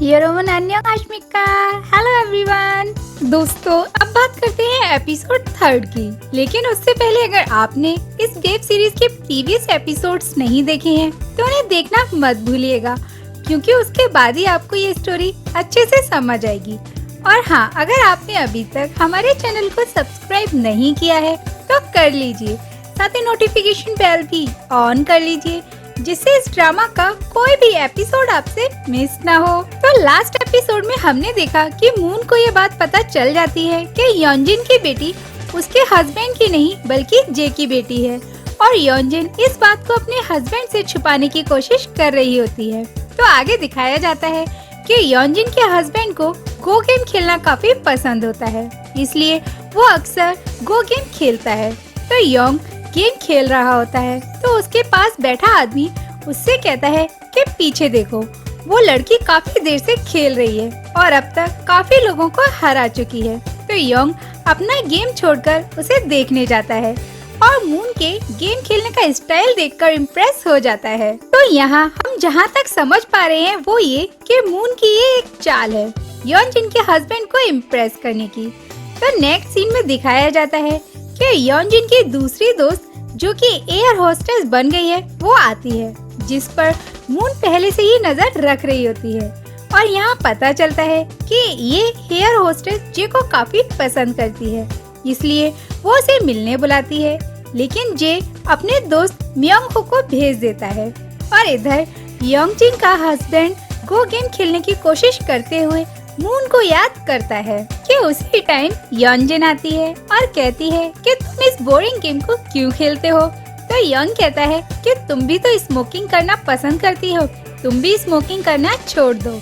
योरोमन अन्योन्याश्मिका। Hello everyone. दोस्तों, अब बात करते हैं एपिसोड 3 की। लेकिन उससे पहले अगर आपने इस वेब सीरीज के प्रीवियस एपिसोड्स नहीं देखे हैं तो उन्हें देखना मत भूलिएगा, क्योंकि उसके बाद ही आपको ये स्टोरी अच्छे से समझ आएगी। और हाँ, अगर आपने अभी तक हमारे चैनल को सब्सक्राइब नहीं किया है तो कर लीजिए, साथ ही नोटिफिकेशन बेल भी ऑन कर लीजिए, जिससे इस ड्रामा का कोई भी एपिसोड आपसे मिस ना हो। तो लास्ट एपिसोड में हमने देखा कि मून को ये बात पता चल जाती है कि योंजिन की बेटी उसके हस्बैंड की नहीं बल्कि जे की बेटी है, और योंजिन इस बात को अपने हस्बैंड से छुपाने की कोशिश कर रही होती है। तो आगे दिखाया जाता है कि योंजिन के हस्बैंड को गो गेम खेलना काफी पसंद होता है, इसलिए वो अक्सर गो गेम खेलता है। तो योंग गेम खेल रहा होता है तो उसके पास बैठा आदमी उससे कहता है कि पीछे देखो, वो लड़की काफी देर से खेल रही है और अब तक काफी लोगों को हरा चुकी है। तो योंग अपना गेम छोड़कर उसे देखने जाता है और मून के गेम खेलने का स्टाइल देखकर इम्प्रेस हो जाता है। तो यहाँ हम जहाँ तक समझ पा रहे हैं वो ये कि मून की ये एक चाल है योंजिन के हस्बैंड को इम्प्रेस करने की। तो नेक्स्ट सीन में दिखाया जाता है कि योंजिन की दूसरी दोस्त जो कि एयर होस्टेस बन गई है वो आती है, जिस पर मून पहले से ही नजर रख रही होती है। और यहाँ पता चलता है कि ये एयर होस्टेस जे को काफी पसंद करती है, इसलिए वो उसे मिलने बुलाती है। लेकिन जे अपने दोस्त म्योंग हो को भेज देता है और इधर योंजिन का हस्बैंड गो गेम खेलने की कोशिश करते हुए मून को याद करता है कि उसी टाइम योंजिन आती है और कहती है कि तुम इस बोरिंग गेम को क्यों खेलते हो। तो योंग कहता है कि तुम भी तो स्मोकिंग करना पसंद करती हो, तुम भी स्मोकिंग करना छोड़ दो।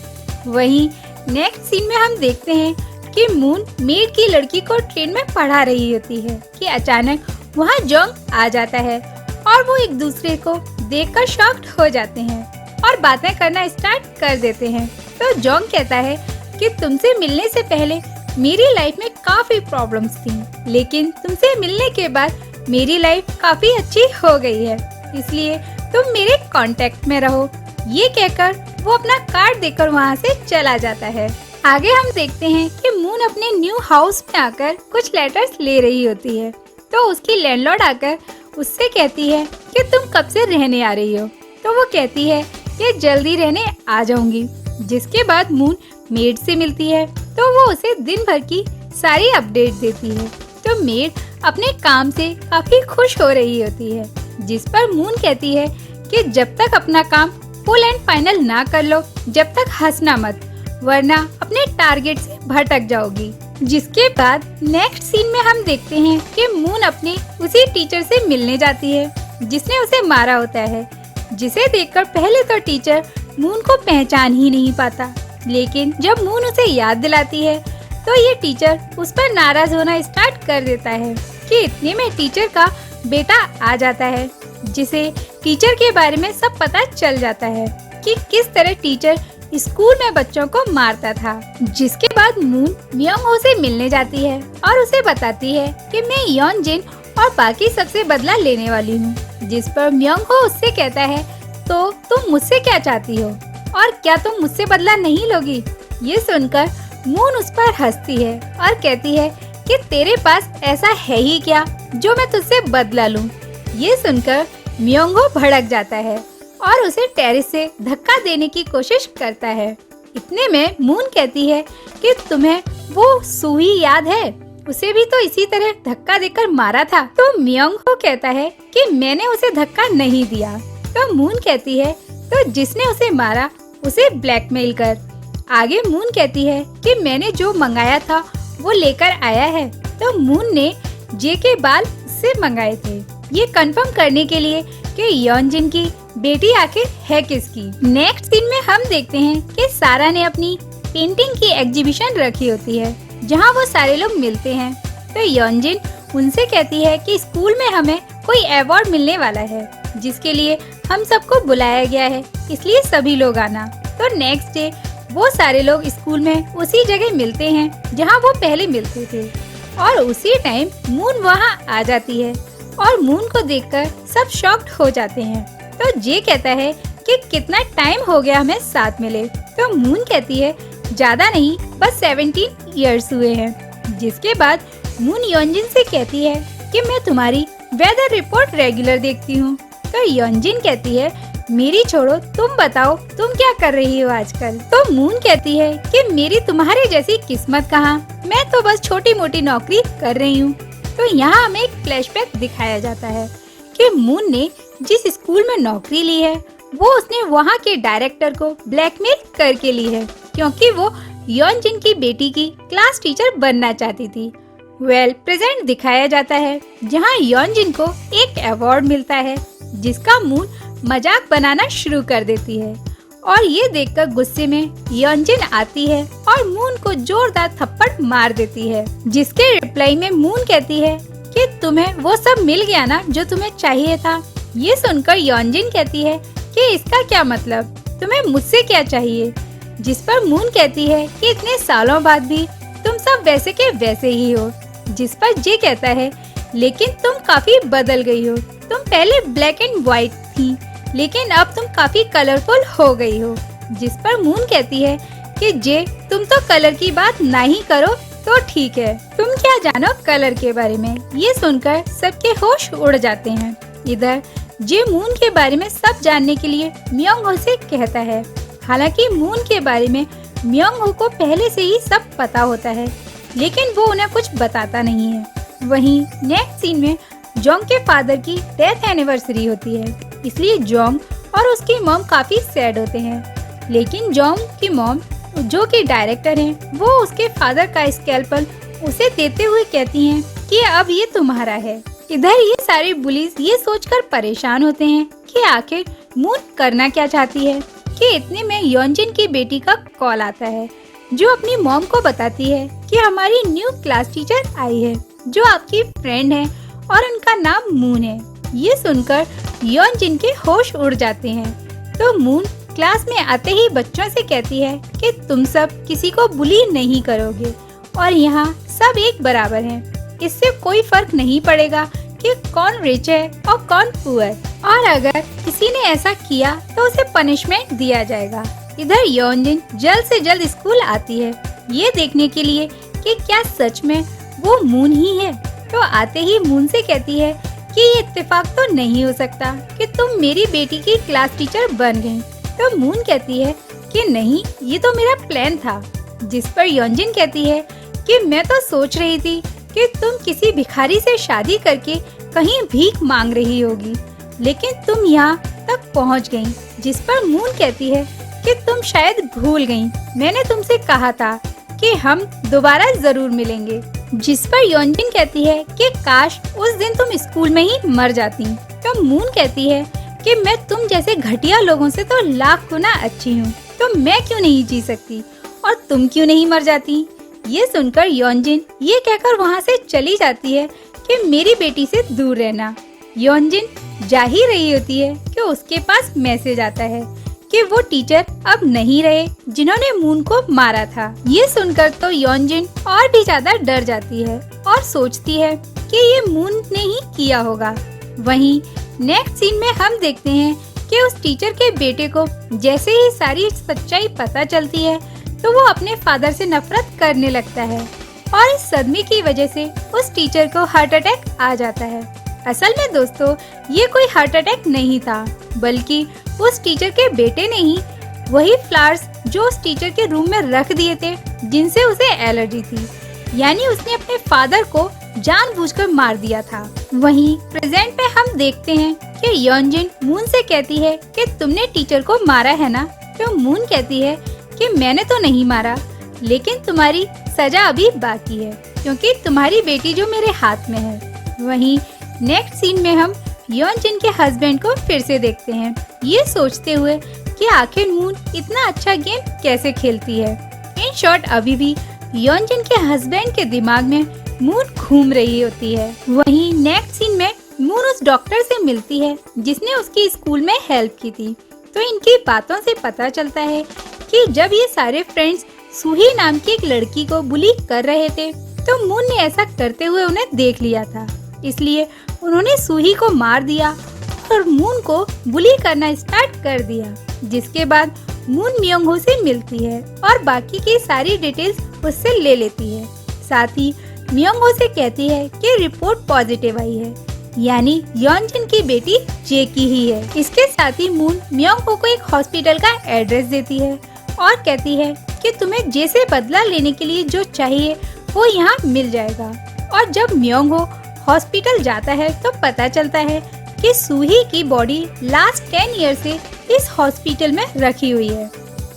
वहीं नेक्स्ट सीन में हम देखते हैं कि मून मेड की लड़की को ट्रेन में पढ़ा रही होती है कि अचानक वहाँ जोंग आ जाता है और वो एक दूसरे को देखकर शॉक्ड हो जाते हैं और बातें करना स्टार्ट कर देते हैं। तो जोंग कहता है कि तुमसे मिलने से पहले मेरी लाइफ में काफी प्रॉब्लम्स थी, लेकिन तुमसे मिलने के बाद मेरी लाइफ काफी अच्छी हो गई है, इसलिए तुम मेरे कांटेक्ट में रहो। ये कहकर वो अपना कार्ड देकर वहाँ से चला जाता है। आगे हम देखते हैं कि मून अपने न्यू हाउस में आकर कुछ लेटर्स ले रही होती है। तो उसकी लैंडलॉर्ड आकर उससे कहती है कि तुम कब से रहने आ रही हो। तो वो कहती है कि जल्दी रहने आ जाऊंगी। जिसके बाद मून मेड से मिलती है तो वो उसे दिन भर की सारी अपडेट देती है। तो मेड अपने काम से काफी खुश हो रही होती है, जिस पर मून कहती है कि जब तक अपना काम फुल एंड फाइनल ना कर लो जब तक हंसना मत, वरना अपने टारगेट से भटक जाओगी। जिसके बाद नेक्स्ट सीन में हम देखते हैं कि मून अपने उसी टीचर से मिलने जाती है जिसने उसे मारा होता है, जिसे देखकर पहले तो टीचर मून को पहचान ही नहीं पाता, लेकिन जब मून उसे याद दिलाती है तो ये टीचर उस पर नाराज होना स्टार्ट कर देता है कि इतने में टीचर का बेटा आ जाता है, जिसे टीचर के बारे में सब पता चल जाता है कि किस तरह टीचर स्कूल में बच्चों को मारता था। जिसके बाद मून म्योंग हो से मिलने जाती है और उसे बताती है कि मैं योंजिन और बाकी सबसे बदला लेने वाली हूँ। जिस पर म्योंग हो उससे कहता है तो तुम मुझसे क्या चाहती हो और क्या तुम मुझसे बदला नहीं लोगी। ये सुनकर मून उस पर हंसती है और कहती है कि तेरे पास ऐसा है ही क्या जो मैं तुझसे बदला लूं। ये सुनकर म्योंगो भड़क जाता है और उसे टेरेस से धक्का देने की कोशिश करता है। इतने में मून कहती है कि तुम्हें वो सूही याद है, उसे भी तो इसी तरह धक्का देकर मारा था। तो म्योंगो कहता है कि मैंने उसे धक्का नहीं दिया। तो मून कहती है तो जिसने उसे मारा उसे ब्लैकमेल कर। आगे मून कहती है कि मैंने जो मंगाया था वो लेकर आया है। तो मून ने जे के बाल से मंगाए थे, ये कंफर्म करने के लिए कि योंजिन की बेटी आखिर है किसकी। नेक्स्ट सीन में हम देखते हैं कि सारा ने अपनी पेंटिंग की एग्जीबिशन रखी होती है जहां वो सारे लोग मिलते हैं। तो योंजिन उनसे कहती है कि स्कूल में हमें कोई अवार्ड मिलने वाला है जिसके लिए हम सबको बुलाया गया है, इसलिए सभी लोग आना। तो नेक्स्ट डे वो सारे लोग स्कूल में उसी जगह मिलते हैं जहां वो पहले मिलते थे और उसी टाइम मून वहां आ जाती है और मून को देखकर सब शॉक्ड हो जाते हैं। तो जे कहता है कि कितना टाइम हो गया हमें साथ मिले। तो मून कहती है ज्यादा नहीं, बस 17 इयर्स हुए हैं। जिसके बाद मून योंजिन से कहती है कि मैं तुम्हारी वेदर रिपोर्ट रेगुलर देखती हूँ। तो योंजिन कहती है मेरी छोड़ो, तुम बताओ तुम क्या कर रही हो आजकल। तो मून कहती है कि मेरी तुम्हारे जैसी किस्मत कहाँ, मैं तो बस छोटी मोटी नौकरी कर रही हूँ। तो यहाँ हमें एक फ्लैशबैक दिखाया जाता है कि मून ने जिस स्कूल में नौकरी ली है वो उसने वहाँ के डायरेक्टर को ब्लैकमेल करके ली है, क्योंकि वो योंजिन की बेटी की क्लास टीचर बनना चाहती थी। प्रेजेंट दिखाया जाता है जहाँ योंजिन को एक अवार्ड मिलता है, जिसका मून मजाक बनाना शुरू कर देती है। और ये देखकर गुस्से में योंजिन आती है और मून को जोरदार थप्पड़ मार देती है। जिसके रिप्लाई में मून कहती है कि तुम्हें वो सब मिल गया ना जो तुम्हें चाहिए था। ये सुनकर योंजिन कहती है कि इसका क्या मतलब, तुम्हें मुझसे क्या चाहिए। जिस पर मून कहती है कि इतने सालों बाद भी तुम सब वैसे के वैसे ही हो। जिस पर जे कहता है लेकिन तुम काफी बदल गई हो, तुम पहले ब्लैक एंड व्हाइट थी लेकिन अब तुम काफी कलरफुल हो गई हो। जिस पर मून कहती है कि जे तुम तो कलर की बात नहीं करो तो ठीक है, तुम क्या जानो कलर के बारे में। ये सुनकर सबके होश उड़ जाते हैं। इधर जे मून के बारे में सब जानने के लिए म्योंग हो से कहता है। हालांकि मून के बारे में म्योंग हो को पहले से ही सब पता होता है, लेकिन वो उन्हें कुछ बताता नहीं है। वहीं नेक्स्ट सीन में जोंग के फादर की डेथ एनिवर्सरी होती है, इसलिए जोंग और उसकी मॉम काफी सैड होते हैं। लेकिन जोंग की मॉम जो कि डायरेक्टर हैं, वो उसके फादर का स्कैल्पल उसे देते हुए कहती हैं कि अब ये तुम्हारा है। इधर ये सारे बुलीज ये सोचकर परेशान होते हैं कि आखिर मून करना क्या चाहती है कि इतने में योंजिन की बेटी का कॉल आता है, जो अपनी मॉम को बताती है कि हमारी न्यू क्लास टीचर आई है जो आपकी फ्रेंड है और उनका नाम मून है। ये सुनकर योंजिन के होश उड़ जाते हैं। तो मून क्लास में आते ही बच्चों से कहती है कि तुम सब किसी को बुली नहीं करोगे और यहाँ सब एक बराबर हैं। इससे कोई फर्क नहीं पड़ेगा कि कौन रिच है और कौन पुअर, और अगर किसी ने ऐसा किया तो उसे पनिशमेंट दिया जाएगा। इधर योंजिन जल्द से जल्द स्कूल आती है ये देखने के लिए कि क्या सच में वो मून ही है। तो आते ही मून से कहती है कि ये इत्तेफाक तो नहीं हो सकता कि तुम मेरी बेटी की क्लास टीचर बन गई। तो मून कहती है कि नहीं, ये तो मेरा प्लान था। जिस पर योंजिन कहती है कि मैं तो सोच रही थी कि तुम किसी भिखारी से शादी करके कहीं भीख मांग रही होगी, लेकिन तुम यहाँ तक पहुँच गई। जिस पर मून कहती है कि तुम शायद भूल गई, मैंने तुमसे कहा था कि हम दोबारा जरूर मिलेंगे। जिस पर योंजिन कहती है कि काश उस दिन तुम स्कूल में ही मर जाती। तो मून कहती है कि मैं तुम जैसे घटिया लोगों से तो लाख गुना अच्छी हूँ, तो मैं क्यों नहीं जी सकती और तुम क्यों नहीं मर जाती। ये सुनकर योंजिन ये कहकर वहाँ से चली जाती है कि मेरी बेटी से दूर रहना। योंजिन जा ही रही होती है कि उसके पास मैसेज आता है कि वो टीचर अब नहीं रहे जिन्होंने मून को मारा था। ये सुनकर तो योंजिन और भी ज्यादा डर जाती है और सोचती है कि ये मून ने ही किया होगा। वहीं नेक्स्ट सीन में हम देखते हैं कि उस टीचर के बेटे को जैसे ही सारी सच्चाई पता चलती है तो वो अपने फादर से नफरत करने लगता है और इस सदमे की वजह से उस टीचर को हार्ट अटैक आ जाता है। असल में दोस्तों ये कोई हार्ट अटैक नहीं था, बल्कि उस टीचर के बेटे ने ही वही फ्लावर्स जो उस टीचर के रूम में रख दिए थे जिनसे उसे एलर्जी थी, यानी उसने अपने फादर को जानबूझकर मार दिया था। वहीं प्रेजेंट में हम देखते हैं कि योंजिन मून से कहती है कि तुमने टीचर को मारा है ना। तो मून कहती है कि मैंने तो नहीं मारा, लेकिन तुम्हारी सजा अभी बाकी है क्योंकि तुम्हारी बेटी जो मेरे हाथ में है। वहीं नेक्स्ट सीन में हम योंजिन के हस्बैंड को फिर से देखते हैं, ये सोचते हुए कि आखिर मून इतना अच्छा गेम कैसे खेलती है। इन शॉर्ट अभी भी योंजिन के हस्बैंड के दिमाग में मून घूम रही होती है। वहीं नेक्स्ट सीन में मून उस डॉक्टर से मिलती है जिसने उसकी स्कूल में हेल्प की थी। तो इनकी बातों से पता चलता है कि जब ये सारे फ्रेंड्स सूही नाम की एक लड़की को बुली कर रहे थे तो मून ने ऐसा करते हुए उन्हें देख लिया था, इसलिए उन्होंने सूही को मार दिया और मून को बुली करना स्टार्ट कर दिया। जिसके बाद मून म्योंगहो से मिलती है और बाकी की सारी डिटेल्स उससे ले लेती है। साथ ही म्योंगहो से कहती है कि रिपोर्ट पॉजिटिव आई है, यानी योनजिन की बेटी जे की ही है। इसके साथ ही मून म्योंगहो को एक हॉस्पिटल का एड्रेस देती है और कहती है कि तुम्हें जे से बदला लेने के लिए जो चाहिए वो यहाँ मिल जाएगा। और जब म्योंगहो हॉस्पिटल जाता है तो पता चलता है कि सूही की बॉडी लास्ट 10 ईयर से इस हॉस्पिटल में रखी हुई है।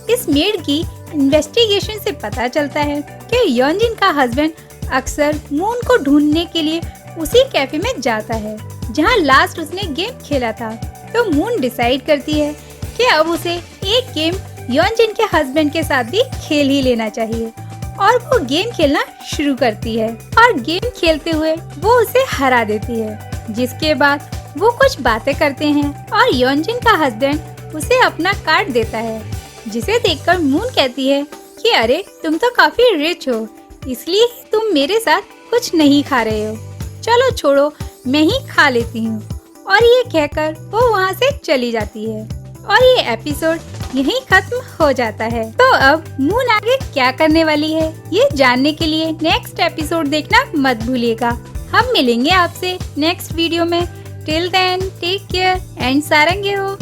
इस मेड की इन्वेस्टिगेशन से पता चलता है कि योनजिन का हस्बैंड अक्सर मून को ढूंढने के लिए उसी कैफे में जाता है जहां लास्ट उसने गेम खेला था। तो मून डिसाइड करती है कि अब उसे एक गेम योनजिन के हस्बैंड के साथ भी खेल ही लेना चाहिए और वो गेम खेलना शुरू करती है और गेम खेलते हुए वो उसे हरा देती है। जिसके बाद वो कुछ बातें करते हैं और योनजिन का हस्बैंड उसे अपना कार्ड देता है, जिसे देखकर मून कहती है कि अरे तुम तो काफी रिच हो, इसलिए तुम मेरे साथ कुछ नहीं खा रहे हो, चलो छोड़ो मैं ही खा लेती हूँ। और ये कहकर वो वहाँ से चली जाती है और ये एपिसोड यहीं खत्म हो जाता है। तो अब मून आगे क्या करने वाली है ये जानने के लिए नेक्स्ट एपिसोड देखना मत भूलिएगा। हम मिलेंगे आपसे नेक्स्ट वीडियो में। Till then take care and सारंगे हो।